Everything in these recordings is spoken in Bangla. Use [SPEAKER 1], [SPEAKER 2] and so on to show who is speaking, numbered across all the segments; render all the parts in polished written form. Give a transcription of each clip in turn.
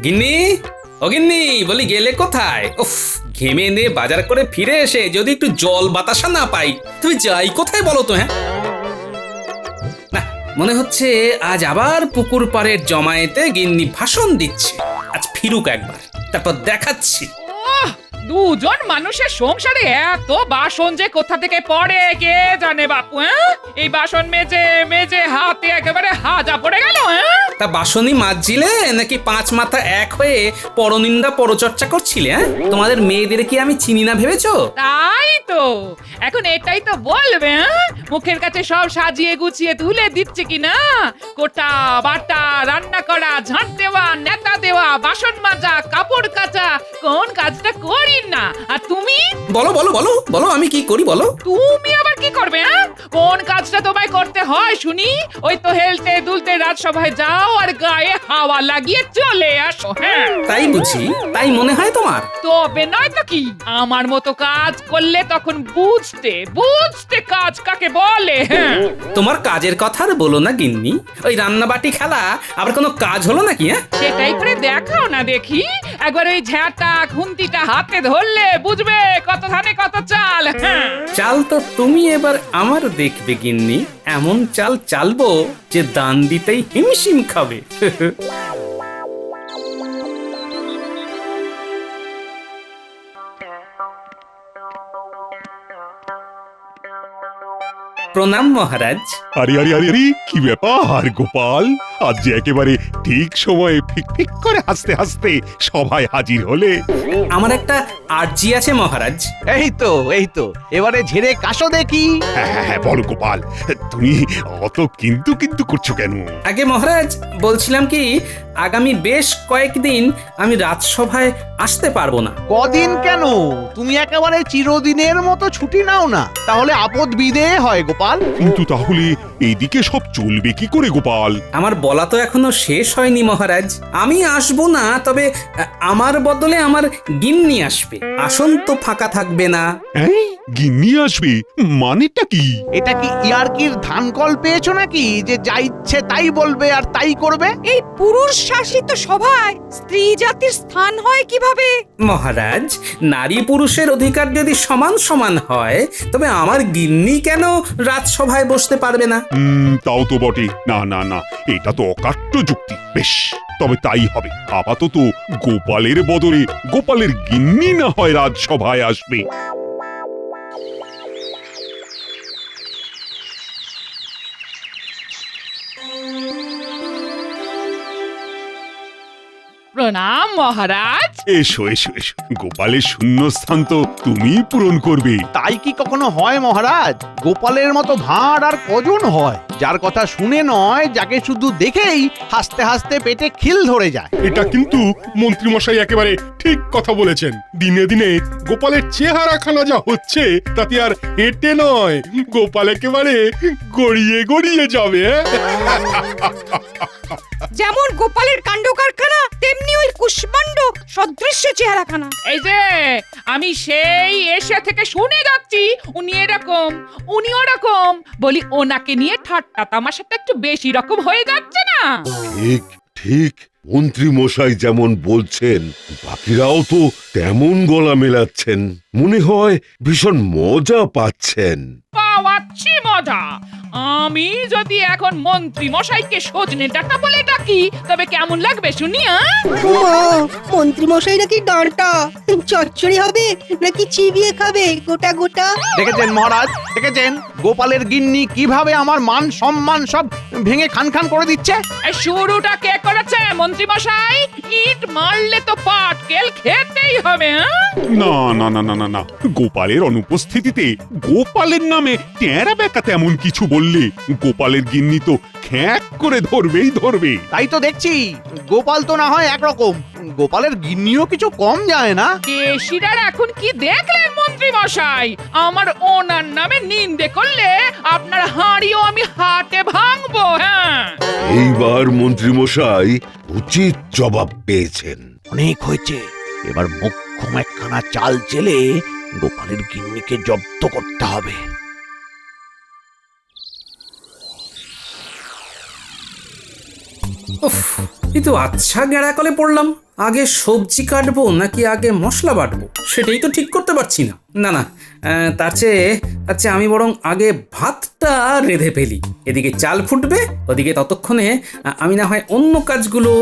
[SPEAKER 1] গিন্নি, ও গিন্নি, বলি গেলে কোথায়? উফ, ঘেমে নে বাজার করে ফিরে এসে যদি একটু জল বাতাসা না পাই, তুমি যাই কোথায় বলো তো? হ্যাঁ, না, মনে হচ্ছে আজ আবার পুকুর পাড়ের জমায়েতে গিন্নি ভাষণ দিচ্ছে। আজ ফিরুক একবার, তারপর দেখাচ্ছি।
[SPEAKER 2] ওহ, দুজন মানুষের সংসারে এত বাসন যে কোথা থেকে পড়ে কে জানে বাপু। এই বাসন মেজে মেজে হাতে একেবারে হাজা পড়ে গেল।
[SPEAKER 1] তা বাসনই মাজছিলে নাকি পাঁচ মাথা এক হয়ে পরনিন্দা পরচর্চা করছিলে? হ্যাঁ, তোমাদের মেয়েদের কি আমি চিনি না ভেবেছো?
[SPEAKER 2] তাই তো, এখন এটাই তো বলবে। মুখের কাছে সব সাজিয়ে গুছিয়ে তুলে দিচ্ছে কিনা, কোটা বাটা, রান্না করা, ঝাঁট দেওয়া, নেতা দেওয়া, বাসন মাজা, কাপড় কাচা, কোন কাজটা করি না। আর তুমি
[SPEAKER 1] বলো বলো বলো বলো, আমি কি করি বলো?
[SPEAKER 2] তুমি আবার কি করবে? কোন কাজটা তোমায় করতে হয় শুনি? ওই তো হেলতে দুলতে রাজসভায় যাও আর গায়ে হাওয়া লাগিয়ে চলে আসো। হ্যাঁ,
[SPEAKER 1] তাই বুঝি? তাই মনে হয় তোমার?
[SPEAKER 2] তবে নয় তো কি, আমার মতো কাজ করলে তখন বুঝতে বুঝতে কাজ কাকে বলে। হ্যাঁ,
[SPEAKER 1] তোমার কাজের কথা আর বলো না গিন্নি। ওই রান্নাবাটি খেলা আবার কোনো কাজ হলো নাকি? হ্যাঁ,
[SPEAKER 2] সেটাই করে দেখাও না দেখি। একবার ওই ঝাঁটা খুন্তিটা হাতে ধরলে বুঝবে কত ধানে কত চাল। হ্যাঁ,
[SPEAKER 1] চাল তো তুমি এবার আমার দেখবে গিন্নি। এমন চাল চালবো যে দান দিতেই হিমশিম খাবে। প্রণাম মহারাজ।
[SPEAKER 3] আরে আরে আরে আরে, কি ব্যাপার গোপাল, আজ যে একেবারে ঠিক সময়ে ফিক ফিক করে হাসতে হাসতে সভায় হাজির হলে।
[SPEAKER 1] আমার একটা আর্জি আছে মহারাজ।
[SPEAKER 4] এই তো এবারে ঝেড়ে কাশো দেখি।
[SPEAKER 3] হ্যাঁ হ্যাঁ হ্যাঁ, বলো গোপাল, তুমি অত কিন্তু কিন্তু করছো কেন?
[SPEAKER 1] আগে মহারাজ, বলছিলাম কি, আগামী বেশ কয়েকদিন আমি রাজসভায় আসতে পারবো না।
[SPEAKER 4] কদিন কেন, তুমি একেবারে চিরদিনের মতো ছুটি নাও না, তাহলে আপদ বিদেয় হয় গোপাল।
[SPEAKER 3] কিন্তু তাহলে এইদিকে সব চলবে কি করে গোপাল?
[SPEAKER 1] আমার বলা তো এখনো শেষ হয়নি মহারাজ। আমি আসবো না, তবে আমার বদলে আমার গিন্নি আসবে। আসন তো ফাঁকা থাকবে না।
[SPEAKER 3] হ্যাঁ, গিন্নি আসবে মানেটা কি?
[SPEAKER 4] এটা কি ইয়ার্কির ধানকল পেয়েছো নাকি যে যা ইচ্ছে তাই বলবে আর তাই করবে?
[SPEAKER 5] এই পুরুষ শাসিত সভায় স্ত্রী জাতির স্থান হয় কিভাবে?
[SPEAKER 1] মহারাজ, নারী পুরুষের অধিকার যদি সমান সমান হয়, তবে আমার গিন্নি কেন রাজসভায় বসতে পারবে না?
[SPEAKER 3] তাও তো বটে। না না না, এটা তো অকাট্য যুক্তি। বেশ, তবে তাই হবে। আপাতত গোপালের বদলে গোপালের গিন্নি না হয় রাজসভায় আসবে।
[SPEAKER 2] প্রণাম মহারাজ।
[SPEAKER 3] এসো এসো এসো, গোপালের শূন্যস্থান তো তুমিই পূরণ করবে।
[SPEAKER 4] তাই কি কখনো হয় মহারাজ? গোপালের মতো ভাঁড় আর কজন হয়, যার কথা শুনে নয়, যাকে শুধু দেখেই হাসতে হাসতে পেটে খিল ধরে যায়।
[SPEAKER 6] এটা কিন্তু মন্ত্রীমশাই একেবারে ঠিক কথা বলেছেন। দিনে দিনে গোপালের চেহারাখানা যা হচ্ছে, তাতে আর হেঁটে নয়, গোপাল একেবারে গড়িয়ে গড়িয়ে যাবে।
[SPEAKER 5] যেমন গোপালের কাণ্ড কারখানা, তেমনি ওই কুষ্মাণ্ড সদৃশ্য চেহারাখানা।
[SPEAKER 2] এই যে আমি সেই এশিয়া থেকে শুনে যাচ্ছি উনি এরকম, উনি ওরকম, বলি ওনাকে নিয়ে ঠাট্টা তামাশাটা একটু বেশি রকম হয়ে যাচ্ছে না?
[SPEAKER 7] ঠিক ঠিক, মন্ত্রী মশাই যেমন বলছেন, বাকিরাও তো তেমন গলা মেলাচ্ছেন। মনে হয় ভীষণ মজা পাচ্ছেন।
[SPEAKER 2] পাওয়াচ্ছি মজা। আমি যদি এখন মন্ত্রী মশাইকে সজনে ডাটা বলে ডাকি, তবে কেমন লাগবে শুনি?
[SPEAKER 8] মন্ত্রী মশাই নাকি ডাঁটা চচ্চড়ি হবে নাকি চিবিয়ে খাবে গোটা গোটা?
[SPEAKER 4] দেখেছেন মহারাজ, দেখেছেন গোপালের গিন্নি কিভাবে আমার মান সম্মান সব ভেঙে খান খান করে দিচ্ছে।
[SPEAKER 2] এই শুরুটা কে করেছে মন্ত্রী মশাই? ইট মারলে তো পাটকেল খেতেই হবে।
[SPEAKER 3] না না না না না না, গোপালের অনুপস্থিতিতে গোপালের নামে টেরা বেকা তেমন কিছু বললে গোপালের গিন্নি তো খ্যাক করে ধরবেই ধরবে।
[SPEAKER 4] তাই তো দেখছি, গোপাল তো না হয় একরকম, গোপালের গিন্নিও কিছু কম যায় না।
[SPEAKER 2] কেশিরার এখন কি দেখলেন মন্ত্রী মশাই? আমার ওনার নামে নিন্দে করলে আপনার হাঁড়িও আমি হাতে ভাঙবো। হ্যাঁ,
[SPEAKER 7] এইবার মন্ত্রী মশাই উচিত জবাব পেয়েছেন।
[SPEAKER 4] অনেক হয়েছে, এবার মোক্ষম একখানা চাল চেলে গোপালের গিন্নিকে জব্দ করতে হবে।
[SPEAKER 1] উফ, কিন্তু আচ্ছা গেঁড়া কলে পড়লাম, আগে সবজি কাটবো নাকি আগে মশলা বাটবো সেটাই তো ঠিক করতে পারছি না। না না, তার চেয়ে আমি বরং আগে ভাতটা রেঁধে ফেলি, এদিকে চাল ফুটবে, ওদিকে ততক্ষণে আমি না হয় অন্য কাজগুলো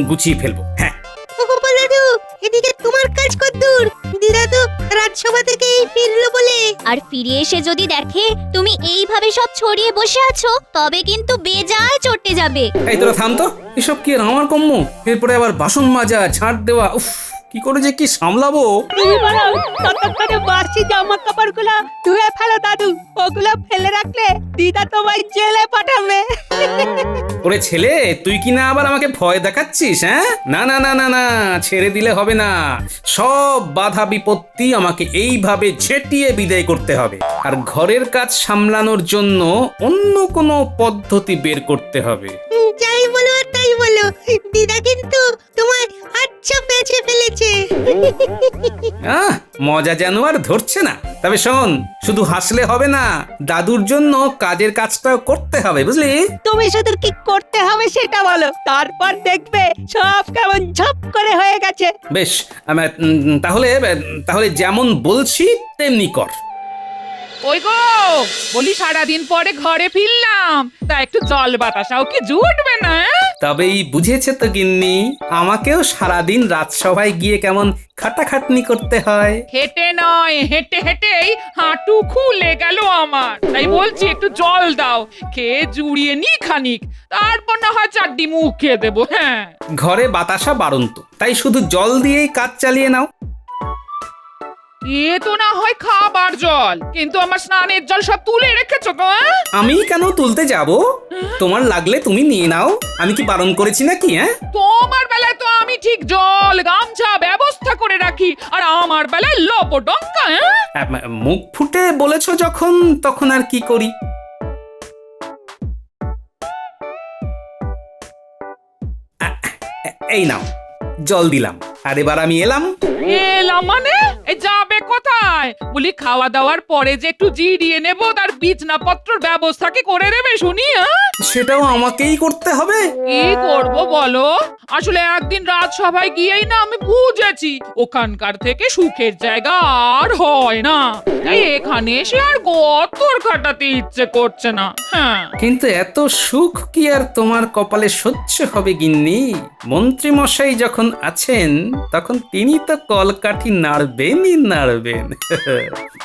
[SPEAKER 1] গুছিয়ে ফেলবো। হ্যাঁ,
[SPEAKER 8] ও গোপাল দাদু, এদিকে তোমার কাজ কদ্দূর? দিদা তো রাজসভা থেকে ফিরলো বলে।
[SPEAKER 9] আর ফিরে এসে যদি দেখে তুমি এইভাবে সব ছড়িয়ে বসে আছো, তবে কিন্তু বেজায় চটে যাবে।
[SPEAKER 1] এই তোরা থাম তো, এসব কি আর আমার কম্য? এরপরে আবার বাসন মাজা, ঝাঁট দেওয়া, উফ কি করে যে কি সামলাবো।
[SPEAKER 5] তুমি বলো ততক্ষণে বাসি জামা কাপড়গুলো ধুয়ে ফেলো দাদু, ওগুলো ফেলে রাখলে দিদা তোমায় জেলে পাঠাবে।
[SPEAKER 1] ওরে ছেলে, তুই কি না আবার আমাকে ভয় দেখাচ্ছিস? হ্যাঁ, না না না না না, ছেড়ে দিলে হবে না। সব বাধা বিপত্তি আমাকে এইভাবে ঝেঁটিয়ে বিদায় করতে হবে, আর ঘরের কাজ সামলানোর জন্য অন্য কোনো পদ্ধতি বের করতে হবে।
[SPEAKER 8] যাই বলো আর তাই বলো, দিদা কিন্তু তোমায় আচ্ছা পেঁচে ফেলেছে।
[SPEAKER 1] মজা যেন আর ধরছে না। তবে শোন, শুধু হাসলে হবে না, দাদুর জন্য কাজের কাজটাও করতে হবে, বুঝলি?
[SPEAKER 5] তুমি শুধু কি করতে হবে সেটা বলো, তারপর দেখবে সব কেমন ঝপ করে হয়ে গেছে।
[SPEAKER 1] বেশ, তাহলে যেমন বলছি তেমনি কর।
[SPEAKER 2] ওই গো, বলি সারাদিন পরে ঘরে ফিরলাম, তা একটু জল বাতাসাও কি জুটবে না?
[SPEAKER 1] তবেই বুঝেছে তো গিন্নি, আমাকেও সারাদিন রাজসভায় গিয়ে কেমন খাটাখাটনি করতে হয়।
[SPEAKER 2] হেঁটে নয়, হেঁটে হেঁটেই হাঁটু খুলে গেল আমার। তাই বলছি একটু জল দাও, খেয়ে জুড়িয়ে নি খানিক, তারপর না হয় চারটি মুখ খেয়ে দেবো। হ্যাঁ,
[SPEAKER 1] ঘরে বাতাসা বাড়ন্ত, তাই শুধু জল দিয়েই কাজ চালিয়ে নাও।
[SPEAKER 2] এ তো না হয় খাবার জল, কিন্তু আমার স্নানের জল সব তুলে রেখেছো তো?
[SPEAKER 1] আমি কেন তুলতে যাব? তোমার লাগলে তুমি নিয়ে নাও, আমি কি বারণ করেছি নাকি? হ্যাঁ,
[SPEAKER 2] তোমার বেলায় তো আমি ঠিক জল গামছা ব্যবস্থা করে রাখি, আর আমার বেলায় লপডঙ্কা।
[SPEAKER 1] মুখ ফুটে বলেছো যখন, তখন আর কি করি। এই নাও, জল দিলাম, আর এবার আমি এলাম।
[SPEAKER 2] মানে এই যাবে কোথায়? বলি খাওয়া দাওয়ার পরে যে একটু জিরিয়ে নেব, তার বিছনাপত্রের ব্যবস্থা কি করে দেবে শুনি?
[SPEAKER 1] সেটাও আমাকেই করতে হবে?
[SPEAKER 2] কি করব বলো, আসলে একদিন রাজসভায় গিয়েই না আমি বুঝেছি ওখানকার থেকে সুখের জায়গা আর হয় না, তাই এখানে এসে আর গতর কাটাতে ইচ্ছে করছে না। হ্যাঁ,
[SPEAKER 1] কিন্তু এত সুখ কি আর তোমার কপালে সহ্য হবে গিন্নি? মন্ত্রী মশাই যখন আছেন, তখন তিনি তো কলকাঠি নাড়বেনই নাড়বেন।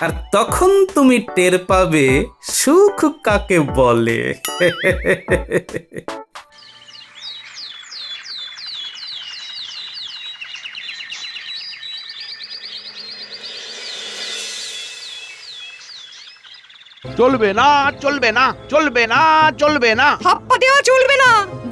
[SPEAKER 1] আর তখন তুমি টের পাবে সুখ কাকে বলে।
[SPEAKER 4] চলবে না, চলবে না, চলবে না, চলবে না।
[SPEAKER 5] ধাপ্পা দেওয়া চলবে না,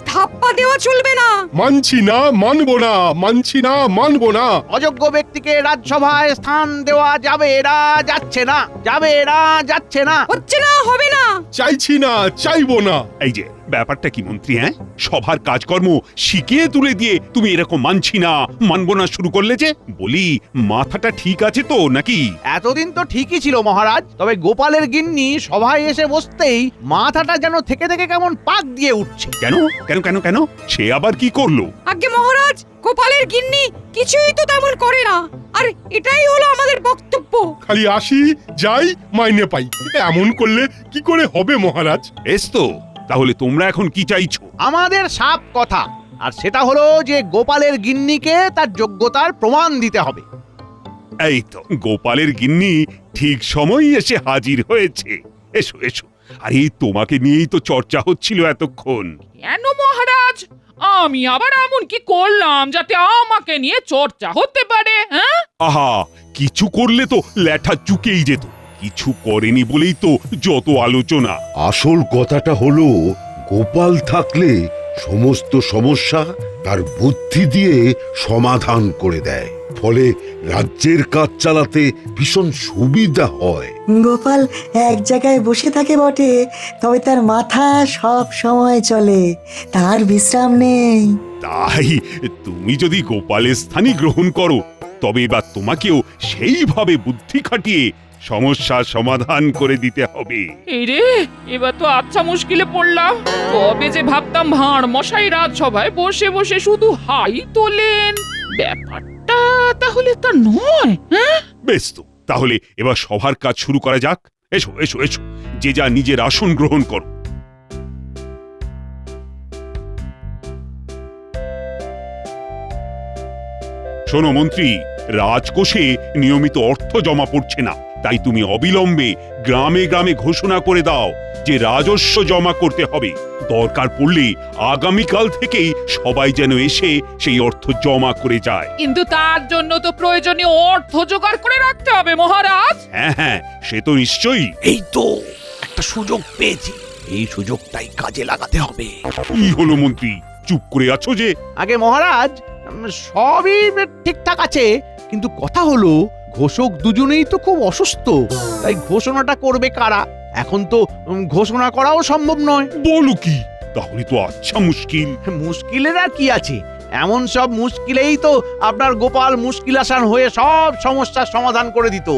[SPEAKER 5] ধাপ্পা দেওয়া চলবে না।
[SPEAKER 6] মানছি না, মানবো না, মানছি না, মানবো না।
[SPEAKER 4] অযোগ্য ব্যক্তিকে রাজসভায় স্থান দেওয়া যাবে না, যাচ্ছে না, যাবে না, যাচ্ছে না।
[SPEAKER 5] হচ্ছে না, হবে না।
[SPEAKER 6] চাইছি না, চাইবো না।
[SPEAKER 3] এই যে ব্যাপারটা কি মন্ত্রী, হ্যাঁ? সবার কাজকর্ম শিখিয়ে তুলে দিয়ে তুমি এরকম মানছি না, মানবো না শুরু করলে যে? বলি, মাথাটা ঠিক আছে তো নাকি?
[SPEAKER 4] এতদিন তো ঠিকই ছিল মহারাজ, তবে গোপালের গিন্নি সভায় এসে বসতেই মাথাটা যেন থেকে থেকে কেমন পাক দিয়ে উঠছে।
[SPEAKER 3] কেন কেন কেন কেন? সে আবার কি করলো?
[SPEAKER 5] আগে মহারাজ, গোপালের গিন্নি কিছুই তো তেমন করে না, আর এটাই হলো আমাদের বক্তব্য।
[SPEAKER 6] খালি আসি, যাই, মাইনে পাই, এমন করলে কি করে হবে মহারাজ?
[SPEAKER 3] বেশ তো, তাহলে তোমরা এখন কি চাইছো?
[SPEAKER 4] আমাদের সাপ কথা, আর সেটা হলো যে গোপালের গিন্নিকে তার যোগ্যতার প্রমাণ দিতে হবে।
[SPEAKER 3] এই তো গোপালের গিন্নি ঠিক সময়ই এসে হাজির হয়েছে। এসো এসো, আরে তোমাকে নিয়েই তো চর্চা হচ্ছিল এতক্ষণ।
[SPEAKER 2] কেন মহারাজ, আমি আবার এমন কি করলাম যাতে আমাকে নিয়ে চর্চা হতে পারে? হ্যাঁ,
[SPEAKER 3] আহা, কিছু করলে তো ল্যাঠা চুকেই যেত, কিছু করেনি বলেই তো যত আলোচনা।
[SPEAKER 7] আসল কথাটা হলো, গোপাল থাকলে সমস্ত সমস্যা তার বুদ্ধি দিয়ে সমাধান করে দেয়, ফলে রাজ্যের কাজ চালাতে ভীষণ সুবিধা হয়।
[SPEAKER 10] গোপাল এক জায়গায় বসে থাকে বটে, তবে তার মাথা সব সময় চলে, তার বিশ্রাম নেই।
[SPEAKER 3] তাই তুমি যদি গোপালের স্থানই গ্রহণ করো, তবে এবার তোমাকেও সেইভাবে বুদ্ধি খাটিয়ে সমস্যার সমাধান করে দিতে হবে।
[SPEAKER 2] এই রে, এবার তো আচ্ছা মুশকিলে পড়লাম। তবে যে ভাবতাম ভাঁড় মশাই রাজসভায় বসে বসে শুধু হাই তোলেন, ব্যাপারটা তাহলে তা নয়। হ্যাঁ,
[SPEAKER 3] বেশ তো, তাহলে এবার সভার কাজ শুরু করা যাক। এসো এসো এসো, যে যা নিজের আসন গ্রহণ করো। শোনো মন্ত্রী, রাজকোষে নিয়মিত অর্থ জমা পড়ছে না, তাই তুমি অবিলম্বে গ্রামে গ্রামে ঘোষণা করে দাও যে রাজস্ব জমা করতে হবে। দরকার পড়লে আগামীকাল থেকেই সবাই যেন এসে সেই অর্থ জমা করে যায়।
[SPEAKER 2] কিন্তু তার জন্য তো প্রয়োজনীয় অর্থ জোগাড় করে রাখতে হবে মহারাজ।
[SPEAKER 3] হ্যাঁ হ্যাঁ, সে তো নিশ্চয়ই।
[SPEAKER 4] এই তো একটা সুযোগ পেয়েছি, এই সুযোগটাই কাজে লাগাতে হবে।
[SPEAKER 3] কি হলো মন্ত্রী, চুপ করে আছো যে?
[SPEAKER 4] আগে মহারাজ, সবই ঠিকঠাক আছে, কিন্তু কথা হলো ঘোষক দুজনেই তো খুব অসুস্থ, তাই ঘোষণাটা করবে কারা? এখন তো ঘোষণা করাও সম্ভব নয়।
[SPEAKER 3] বলো কি, তাহলে তো আচ্ছা মুশকিল।
[SPEAKER 4] মুশকিলের আর কি আছে, এমন সব মুশকিলেই তো আপনার গোপাল মুশকিল আসান হয়ে সব সমস্যার সমাধান করে দিত।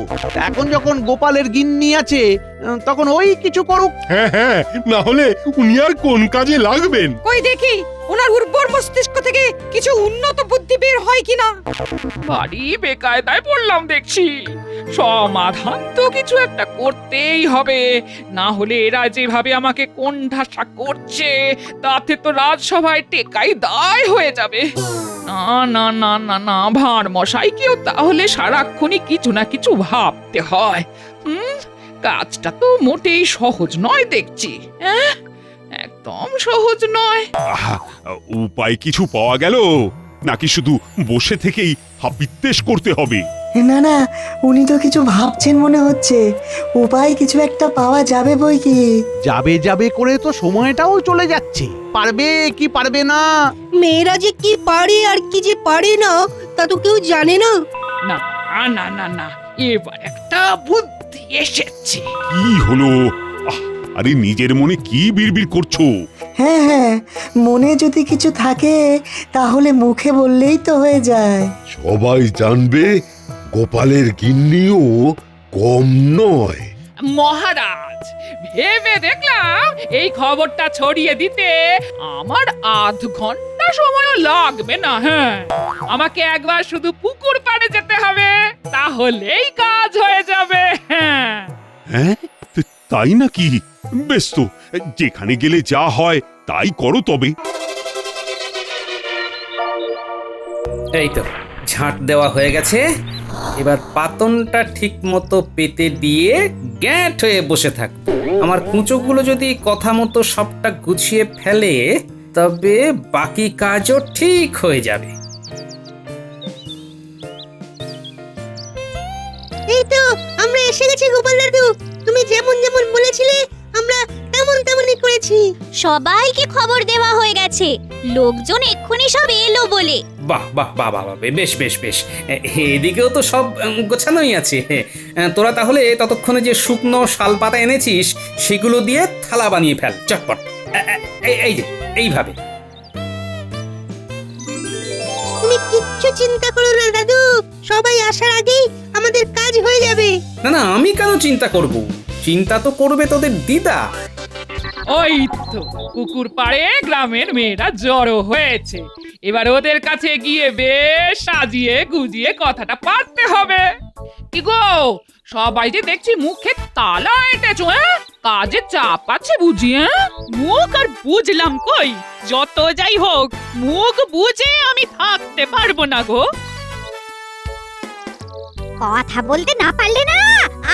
[SPEAKER 4] এখন যখন গোপালের গিন্নি আছে, তখন ওই কিছু করুক।
[SPEAKER 6] হ্যাঁ হ্যাঁ, না হলে উনি আর কোন কাজে লাগবেন?
[SPEAKER 5] কই দেখি ওনার উর্বর মস্তিষ্ক থেকে কিছু উন্নত বুদ্ধি বের হয় কিনা।
[SPEAKER 2] ভারী বেকায়দায় পড়লাম দেখছি। সমাধান তো কিছু একটা করতেই হবে, না হলে এরা যেভাবে আমাকে কোণঠাসা করছে তাতে তো রাজসভায় টেকাই দায় হয়ে যাবে। না না না না না, ভাঁড় মশাইকেও তাহলে সারাক্ষণই কিছু না কিছু ভাবতে হয়। কাজটা তো মোটেই সহজ নয় দেখছি। একদম সহজ নয়।
[SPEAKER 3] আহা, উপায় কিছু পাওয়া গেল নাকি শুধু বসে থেকেই হাপিত্তেশ করতে হবে?
[SPEAKER 10] না না, উনি তো কিছু ভাবছেন মনে হচ্ছে। উপায় কিছু একটা পাওয়া যাবে বই কি।
[SPEAKER 4] যাবে যাবে করে তো সময়টাও চলে যাচ্ছে, পারবে কি পারবে না।
[SPEAKER 8] মেয়েরা যে কি পারে আর কি যে পারে না তা তো কেউ জানে না।
[SPEAKER 2] না না না না, এবার একটা বুদ্ধি এসেছে।
[SPEAKER 3] কি হলো? আরে নিজের মনে কি বিড়বিড় করছো?
[SPEAKER 10] হ্যাঁ হ্যাঁ, মনে যদি কিছু থাকে তাহলে মুখে বললেই তো হয়ে যায়।
[SPEAKER 7] সবাই জানবে গোপালের গিন্নিও কম নয়।
[SPEAKER 2] মহারাজ, ভেবে দেখলাম এই খবরটা ছড়িয়ে দিতে আমার আধ ঘন্টা সময়ও লাগবে না। হ্যাঁ, আমাকে একবার শুধু পুকুর পাড়ে যেতে হবে, তাহলেই কাজ হয়ে যাবে। হ্যাঁ
[SPEAKER 3] হ্যাঁ, তাই নাকি? বেশ তো, যেখানে গেলে যা হয় তাই করো তবে।
[SPEAKER 1] এই তো ঝাঁট দেওয়া হয়ে গেছে, এবার পাতনটা ঠিক মতো পেতে দিয়ে গ্যাঁট হয়ে বসে থাক। আমার কুঁচোগুলো যদি কথা মতো সবটা গুছিয়ে ফেলে তবে বাকি কাজও ঠিক হয়ে যাবে।
[SPEAKER 8] এই তো আমরা এসে গেছি গোপাল দাদু, তুমি যেমন যেমন বলেছিলে আমরা তেমন তেমনই করেছি।
[SPEAKER 9] সবাইকে খবর দেওয়া হয়ে গেছে, লোকজন এক্ষুনি সব এলো বলে।
[SPEAKER 1] বাহ বাহ বাহ বাহ, বেশ বেশ বেশ, এদিকেও তো সব গোছানোই আছে। তোরা তাহলে ততক্ষণে যে শুকনো শাল পাতা এনেছিস সেগুলো দিয়ে থালা বানিয়ে ফেল চটপট। এই যে এইভাবে।
[SPEAKER 8] তুমি কিচ্ছু চিন্তা করো না দাদু, সবাই আসার আগেই আমাদের কাজ হয়ে যাবে।
[SPEAKER 1] না না, আমি কেন চিন্তা করব? চিন্তা তো করবে তোদের দিদা।
[SPEAKER 2] ওই তো পুকুর পাড়ে গ্রামের মেয়েরা জড়ো হয়েছে, এবার ওদের কাছে গিয়ে বেশ সাজিয়ে গুজিয়ে কথাটা পারতে হবে। কি গো, সবাই যে দেখছি মুখে তালা এঁটেছো। কাজে চাপ আছে বুঝি? মুখ আর বুঝলাম কই, যত যাই হোক মুখ বুঝে আমি থাকতে পারবো না গো।
[SPEAKER 9] কথা বলতে না পারলে না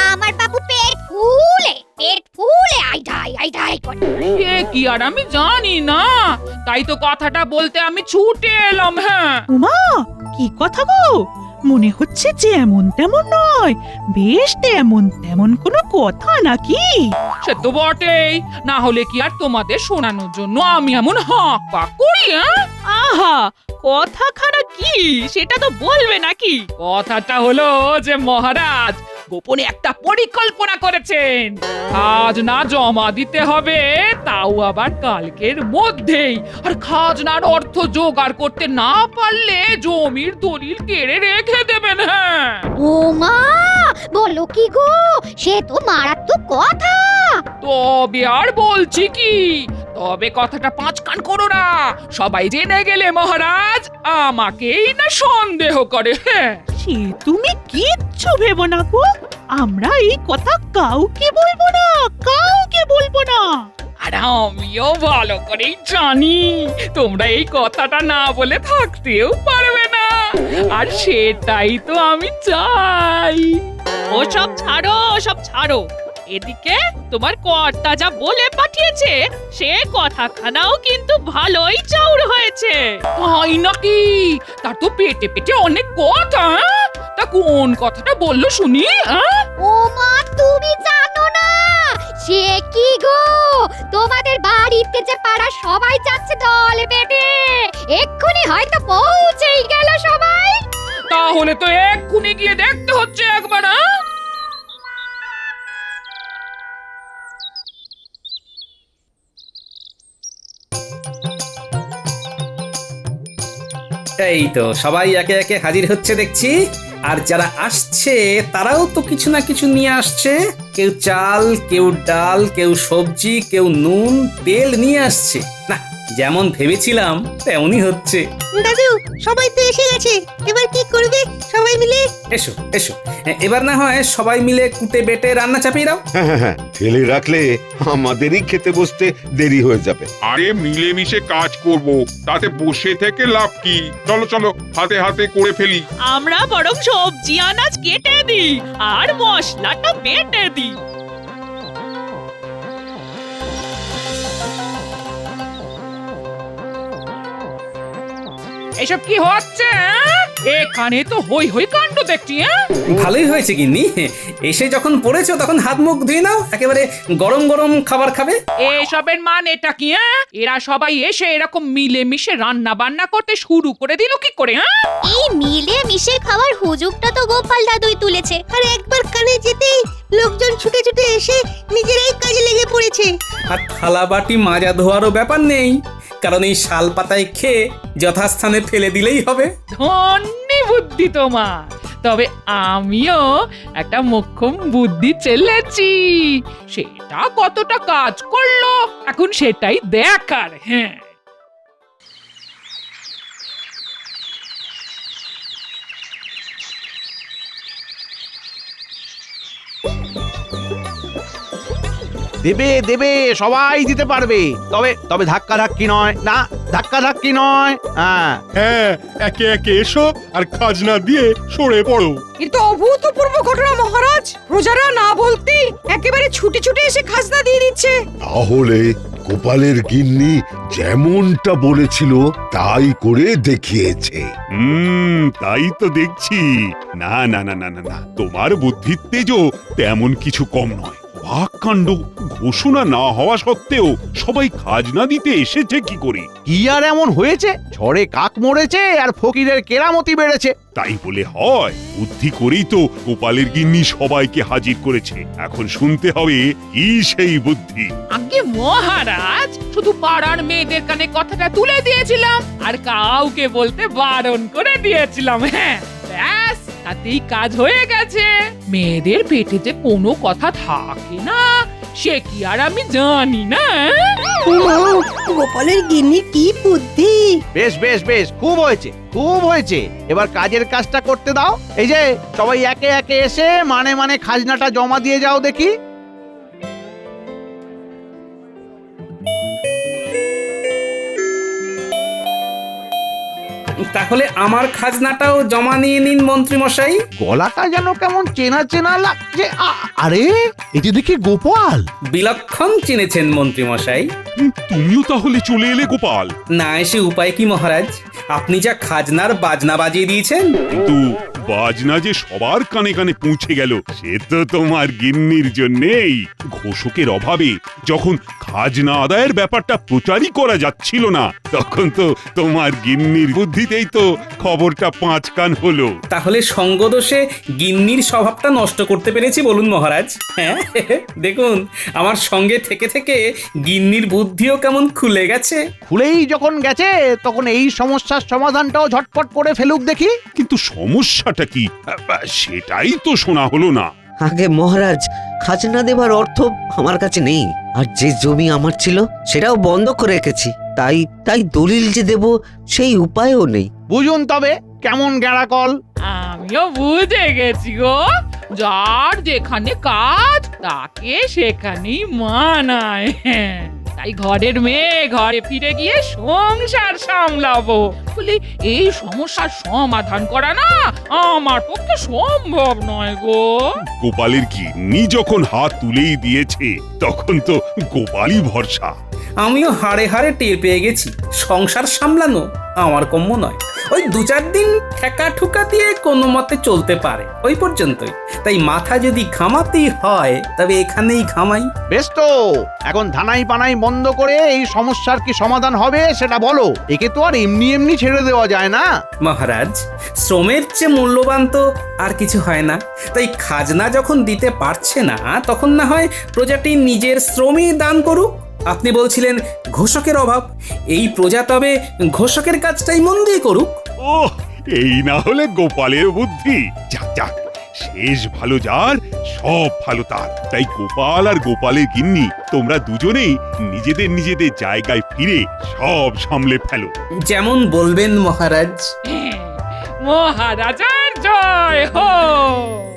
[SPEAKER 9] আমার বাবু পেট ফুলে আইডাই করে।
[SPEAKER 2] এ কি আর আমি জানি না, তাই তো কথাটা বলতে আমি ছুটে এলাম। হ্যাঁ,
[SPEAKER 5] উমা, কি কথা গো? মনে হচ্ছে যে এমন তেমন নয়, বেশ তেমন তেমন কোনো কথা নাকি?
[SPEAKER 2] সে তো বটেই, না হলে কি আর তোমাদের শোনানোর জন্য আমি এমন হাঁক পাক করি? আহা, কথাখানা কি সেটা তো বলবে নাকি? কথাটা হলো যে মহারাজ গোপনে একটা পরিকল্পনা করেছেন। খাজনা জমা দিতে হবে, তাও আবার কালকের মধ্যেই। আর খাজনার অর্থ জোগাড় করতে না পারলে জমির দলিল কেড়ে রেখে দেবেন। হ্যাঁ,
[SPEAKER 9] ও মা, বলো কি গো, সে তো মারাত্মক কথা।
[SPEAKER 2] তবে আর বলছি কি, তবে কথাটা পাঁচ কান করো না, সবাই জেনে গেলে মহারাজ আমাকেই না সন্দেহ করে। হ্যাঁ,
[SPEAKER 5] সে তুমি কিচ্ছু ভেবো না গো, আমরা এই কথা কাউকে বলবো না, কাউকে বলবো না।
[SPEAKER 2] আর আমিও ভালো করেই জানি তোমরা এই কথাটা না বলে থাকতেও পারবে না, আর সেটাই তো আমি চাই। ওসব ছাড়ো, ওসব ছাড়ো, এদিকে তোমার কর্তা যা বলে পাঠিয়েছে সে কথাখানাও কিন্তু ভালোই চাউর হয়েছে। তাই নাকি? তার তো পেটে পেটে অনেক কথা। হ্যাঁ? তা কোন কথাটা বললো শুনি? হ্যাঁ?
[SPEAKER 9] ও মা, তুমি জানো না সে কি গো, তোমাদের বাড়িতে যে পাড়া সবাই যাচ্ছে দল বেঁধে, এক্ষুনি হয়তো পৌঁছেই গেল সবাই।
[SPEAKER 2] তাহলে তো এক্ষুনি গিয়ে দেখতে হচ্ছে একবার। হ্যাঁ?
[SPEAKER 1] এই তো সবাই একে একে হাজির হচ্ছে দেখছি। আর যারা আসছে তারাও তো কিছু না কিছু নিয়ে আসছে। কেউ চাল, কেউ ডাল, কেউ সবজি, কেউ নুন তেল নিয়ে আসছে। না, যেমন ভেবেছিলাম তেমনই হচ্ছে।
[SPEAKER 8] দাদু, সবাই তো এসে গেছে, এবার কি করবে সবাই মিলে?
[SPEAKER 1] এসো এসো, এবার না হয় সবাই মিলে কুটে বেটে রান্না চাপিয়ে দাও।
[SPEAKER 7] হ্যাঁ, ফেলে রাখলে আমাদেরই খেতে বসতে দেরি হয়ে যাবে।
[SPEAKER 3] আরে মিলেমিশে কাজ করব, তাতে বসে থেকে লাভ কি? চলো চলো, হাতে হাতে করে ফেলি।
[SPEAKER 5] আমরা বরং সবজি আনাজ কেটে দিই আর মশলাটা বেটে দিই।
[SPEAKER 2] এসব কি হচ্ছে? হ্যাঁ? এখানে তো হই হই কাণ্ড দেখছি। হ্যাঁ,
[SPEAKER 1] ভালোই হয়েছে গিন্নি, এসে যখন পড়েছো তখন হাত মুখ ধুয়ে নাও, একেবারে গরম গরম খাবার খাবে।
[SPEAKER 2] এসবের মানেটা কি? হ্যাঁ, এরা সবাই এসে এরকম মিলেমিশে রান্না বান্না করতে শুরু করে দিল কি করে? হ্যাঁ,
[SPEAKER 9] এই মিলে মিশে খাওয়ার হুজুগটা তো গোপাল দাদুই তুলেছে।
[SPEAKER 8] আর একবার কানে যেতেই লোকজন ছুটে ছুটে এসে নিজেরাই কাজে লেগে পড়েছে।
[SPEAKER 1] আর থালা বাটি মাজা ধোয়ারও ব্যাপার নেই, কারণ এই শাল পাতায় খেয়ে যথাস্থানে ফেলে দিলেই হবে।
[SPEAKER 2] ধন্যি বুদ্ধি তোমার। তবে আমিও একটা মোক্ষম বুদ্ধি চেলেছি, সেটা কতটা কাজ করলো এখন সেটাই দেখার। হ্যাঁ,
[SPEAKER 4] দেবে দেবে, সবাই দিতে পারবে, তবে তবে ধাক্কা ধাক্কি নয়, না ধাক্কা ধাক্কি নয়। হ্যাঁ,
[SPEAKER 6] হ্যাঁ, একে একে এসো আর খাজনা দিয়ে সরে পড়ো।
[SPEAKER 5] কিন্তু অভূতপূর্ব ঘটনা মহারাজ, প্রজারা না বলতেই একেবারে ছুটে ছুটে এসে খাজনা দিয়ে দিচ্ছে।
[SPEAKER 7] তাহলে গোপালের গিন্নি যেমনটা বলেছিল তাই করে দেখিয়েছে।
[SPEAKER 3] তাই তো দেখছি। না না না না না না, তোমার বুদ্ধির তেজও তেমন কিছু কম নয়। বাককাণ্ড, ঘোষণা না হওয়া সত্ত্বেও সবাই খাজনা দিতে এসেছে কি করে?
[SPEAKER 4] কি আর এমন হয়েছে? ঝড়ে কাক মরেছে আর ফকিরের কেরামতি বেড়েছে।
[SPEAKER 3] তাই বলে হয়? বুদ্ধি করেই তো গোপালের গিন্নি সবাইকে হাজির করেছে। এখন শুনতে হবে কি সেই বুদ্ধি।
[SPEAKER 2] আগে মহারাজ শুধু পাড়ার মেয়েদের কানে কথাটা তুলে দিয়েছিলাম আর কাউকে বলতে বারণ করে দিয়েছিলাম। হ্যাঁ, ব্যাস তাতেই কাজ হয়ে গেছে। মেয়েদের পেটে যে কোনো কথা থাকে না সে কি আর আমি জানি না?
[SPEAKER 8] মা, গোপালের গিন্নি কি বুদ্ধি!
[SPEAKER 4] বেশ বেশ বেশ, খুব হয়েছে খুব হয়েছে। এবার কাজের কাজটা করতে দাও। এই যে সবাই একে একে এসে মানে মানে খাজনাটা জমা দিয়ে যাও দেখি।
[SPEAKER 1] তাহলে আমার খাজনাটাও জমা নিয়ে নিন মন্ত্রী মশাই।
[SPEAKER 4] গলাটা যেন কেমন চেনা চেনা লাগছে। আরে এটি দেখি গোপাল।
[SPEAKER 1] বিলক্ষণ চিনেছেন মন্ত্রী মশাই।
[SPEAKER 3] তুমিও তাহলে চলে এলে গোপাল?
[SPEAKER 1] না এসে উপায় কি মহারাজ, আপনি যা খাজনার বাজনা বাজিয়ে দিয়েছেন।
[SPEAKER 3] কিন্তু বাজনা যে সবার কানে কানে পৌঁছে গেল সে তো তোমার গিন্নির জন্যেই। ঘোষকের অভাবে যখন খাজনা আদায়ের ব্যাপারটা প্রচারই করা যাচ্ছিল না, তখন তো তোমার গিন্নির বুদ্ধিতেই তো খবরটা পাঁচ কান হলো।
[SPEAKER 1] তাহলে সঙ্গদোষে গিন্নির স্বভাবটা নষ্ট করতে পেরেছি বলুন মহারাজ। হ্যাঁ, দেখুন আমার সঙ্গে থেকে থেকে গিন্নির বুদ্ধি বুদ্ধিও কেমন খুলে গেছে।
[SPEAKER 4] খুলেই যখন গেছে তখন এই সমস্যার সমাধানটাও ঝটপট করে ফেলুক দেখি।
[SPEAKER 3] কিন্তু সমস্যাটা কি সেটাই তো শোনা হলো না।
[SPEAKER 11] আগে মহারাজ, খাজনা দেবার অর্থ আমার কাছে নেই, আর যে জমি আমার ছিল সেটাও বন্ধ করে রেখেছি। তাই তাই দলিল যে দেব সেই উপায়ও নেই।
[SPEAKER 4] বুঝুন তবে কেমন গেঁড়াকল।
[SPEAKER 2] আমিও বুঝে গেছি গো, যার যেখানে কাজ তাকে সেখানেই মানায়। তাই ঘরের মেয়ে ঘরে ফিরে গিয়ে সংসার সামলাবো বলে এই সমস্যার সমাধান করা না আমার পক্ষে সম্ভব নয় গো।
[SPEAKER 3] গোপালের গিন্নি যখন হাত তুলেই দিয়েছে তখন তো গোপালই ভরসা।
[SPEAKER 1] আমিও হাড়ে হাড়ে টের পেয়ে গেছি সংসার সামলানো আমার কম্য নয়। ওই 2-4 দিন ঠেকা ঠুকা দিয়ে কোনো মতে চলতে পারে, ওই পর্যন্তই। তাই মাথা যদি ঘামাতেই হয় তবে এখানেই ঘামাই।
[SPEAKER 4] বেশ তো, এখন ধানাই পানাই বন্ধ করে এই সমস্যার কি সমাধান হবে সেটা বলো। একে তো আর এমনি এমনি ছেড়ে দেওয়া যায় না।
[SPEAKER 1] মহারাজ, শ্রমের চেয়ে মূল্যবান তো আর কিছু হয় না। তাই খাজনা যখন দিতে পারছে না তখন না হয় প্রজাটি নিজের শ্রমই দান করুক। আপনি বলছিলেন ঘোষকের অভাব, এই প্রজা তবে ঘোষকের কাজটাই মন দিয়ে করুক।
[SPEAKER 3] ওহ, এই না হলে গোপালের বুদ্ধি। যাক যাক, শেষ ভালো যার সব ভালো তার। তাই গোপাল আর গোপালের গিন্নি তোমরা দুজনেই নিজেদের নিজেদের জায়গায় ফিরে সব সামলে ফেলো।
[SPEAKER 1] যেমন বলবেন মহারাজ।
[SPEAKER 2] মহারাজার জয় হোক।